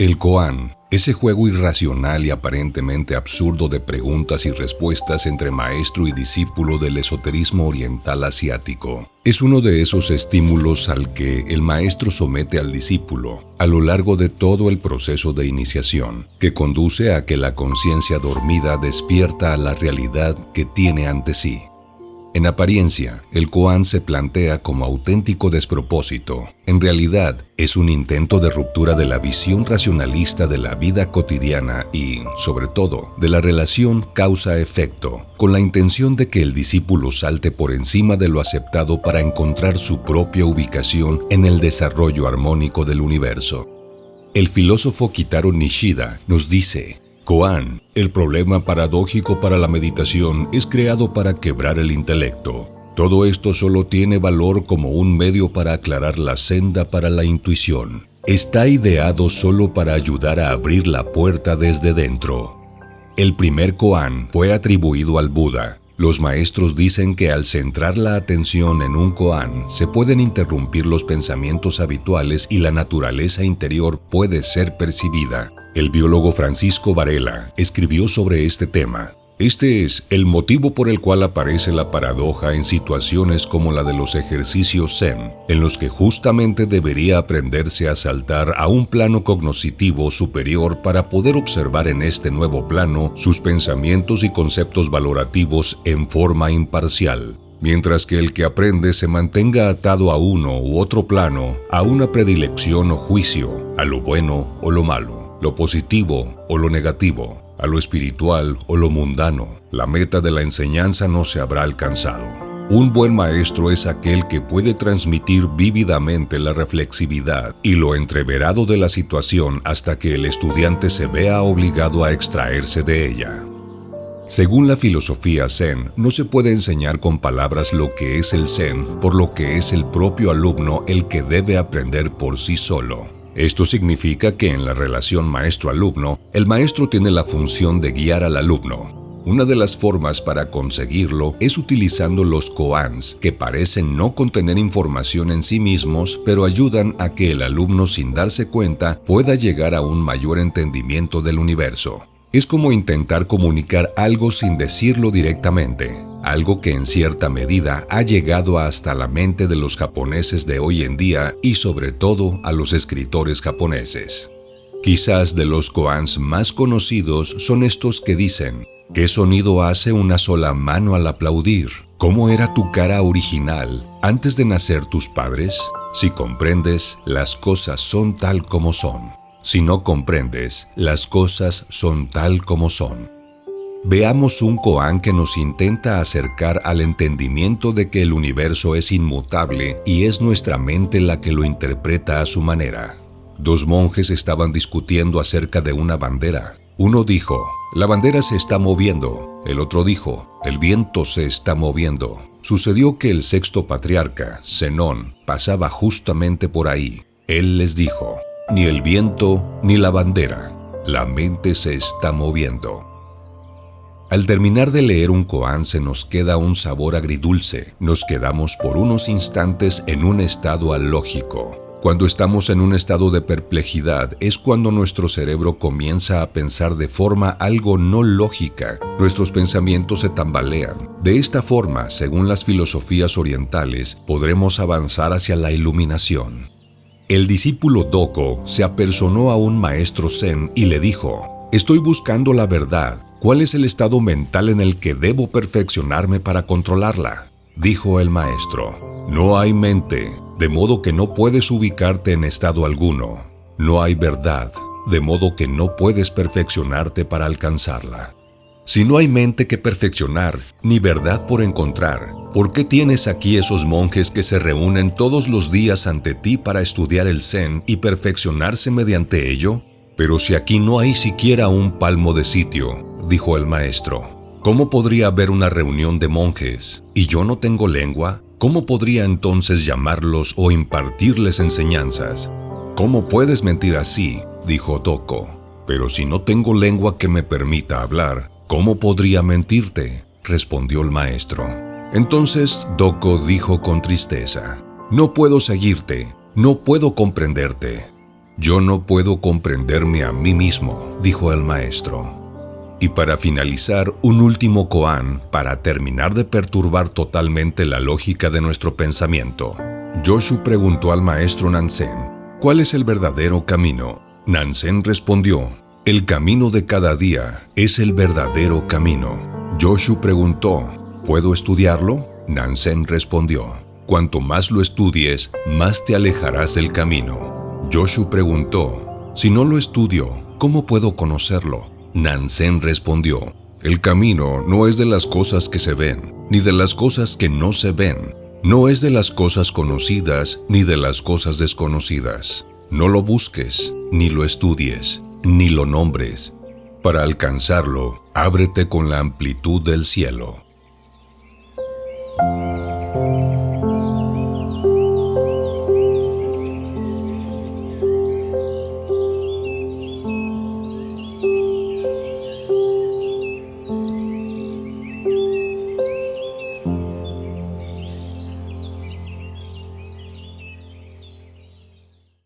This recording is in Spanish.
El koan, ese juego irracional y aparentemente absurdo de preguntas y respuestas entre maestro y discípulo del esoterismo oriental asiático, es uno de esos estímulos al que el maestro somete al discípulo a lo largo de todo el proceso de iniciación, que conduce a que la conciencia dormida despierta a la realidad que tiene ante sí. En apariencia, el koan se plantea como auténtico despropósito. En realidad, es un intento de ruptura de la visión racionalista de la vida cotidiana y, sobre todo, de la relación causa-efecto, con la intención de que el discípulo salte por encima de lo aceptado para encontrar su propia ubicación en el desarrollo armónico del universo. El filósofo Kitaro Nishida nos dice: koan, el problema paradójico para la meditación, es creado para quebrar el intelecto. Todo esto solo tiene valor como un medio para aclarar la senda para la intuición. Está ideado solo para ayudar a abrir la puerta desde dentro. El primer koan fue atribuido al Buda. Los maestros dicen que al centrar la atención en un koan, se pueden interrumpir los pensamientos habituales y la naturaleza interior puede ser percibida. El biólogo Francisco Varela escribió sobre este tema. Este es el motivo por el cual aparece la paradoja en situaciones como la de los ejercicios Zen, en los que justamente debería aprenderse a saltar a un plano cognoscitivo superior para poder observar en este nuevo plano sus pensamientos y conceptos valorativos en forma imparcial. Mientras que el que aprende se mantenga atado a uno u otro plano, a una predilección o juicio, a lo bueno o lo malo, lo positivo o lo negativo, a lo espiritual o lo mundano, la meta de la enseñanza no se habrá alcanzado. Un buen maestro es aquel que puede transmitir vívidamente la reflexividad y lo entreverado de la situación hasta que el estudiante se vea obligado a extraerse de ella. Según la filosofía Zen, no se puede enseñar con palabras lo que es el Zen, por lo que es el propio alumno el que debe aprender por sí solo. Esto significa que en la relación maestro-alumno, el maestro tiene la función de guiar al alumno. Una de las formas para conseguirlo es utilizando los koans, que parecen no contener información en sí mismos, pero ayudan a que el alumno, sin darse cuenta, pueda llegar a un mayor entendimiento del universo. Es como intentar comunicar algo sin decirlo directamente, algo que en cierta medida ha llegado hasta la mente de los japoneses de hoy en día y sobre todo a los escritores japoneses. Quizás de los koans más conocidos son estos que dicen: ¿qué sonido hace una sola mano al aplaudir? ¿Cómo era tu cara original antes de nacer tus padres? Si comprendes, las cosas son tal como son. Si no comprendes, las cosas son tal como son. Veamos un koan que nos intenta acercar al entendimiento de que el universo es inmutable y es nuestra mente la que lo interpreta a su manera. Dos monjes estaban discutiendo acerca de una bandera. Uno dijo: la bandera se está moviendo. El otro dijo: el viento se está moviendo. Sucedió que el sexto patriarca, Zenón, pasaba justamente por ahí. Él les dijo: ni el viento ni la bandera, la mente se está moviendo. Al terminar de leer un koan se nos queda un sabor agridulce. Nos quedamos por unos instantes en un estado alógico. Cuando estamos en un estado de perplejidad es cuando nuestro cerebro comienza a pensar de forma algo no lógica. Nuestros pensamientos se tambalean. De esta forma, según las filosofías orientales, podremos avanzar hacia la iluminación. El discípulo Doko se apersonó a un maestro Zen y le dijo: estoy buscando la verdad. ¿Cuál es el estado mental en el que debo perfeccionarme para controlarla? Dijo el maestro: no hay mente, de modo que no puedes ubicarte en estado alguno. No hay verdad, de modo que no puedes perfeccionarte para alcanzarla. Si no hay mente que perfeccionar, ni verdad por encontrar, ¿por qué tienes aquí esos monjes que se reúnen todos los días ante ti para estudiar el Zen y perfeccionarse mediante ello? Pero si aquí no hay siquiera un palmo de sitio, dijo el maestro, ¿cómo podría haber una reunión de monjes? ¿Y yo no tengo lengua? ¿Cómo podría entonces llamarlos o impartirles enseñanzas? ¿Cómo puedes mentir así?, dijo Doko. Pero si no tengo lengua que me permita hablar, ¿cómo podría mentirte?, respondió el maestro. Entonces Doko dijo con tristeza: no puedo seguirte, no puedo comprenderte. Yo no puedo comprenderme a mí mismo, dijo el maestro. Y para finalizar, un último koan para terminar de perturbar totalmente la lógica de nuestro pensamiento. Joshu preguntó al maestro Nansen, ¿cuál es el verdadero camino? Nansen respondió, el camino de cada día es el verdadero camino. Joshu preguntó, ¿puedo estudiarlo? Nansen respondió, cuanto más lo estudies, más te alejarás del camino. Joshu preguntó, si no lo estudio, ¿cómo puedo conocerlo? Nansen respondió, el camino no es de las cosas que se ven, ni de las cosas que no se ven. No es de las cosas conocidas, ni de las cosas desconocidas. No lo busques, ni lo estudies, ni lo nombres. Para alcanzarlo, ábrete con la amplitud del cielo.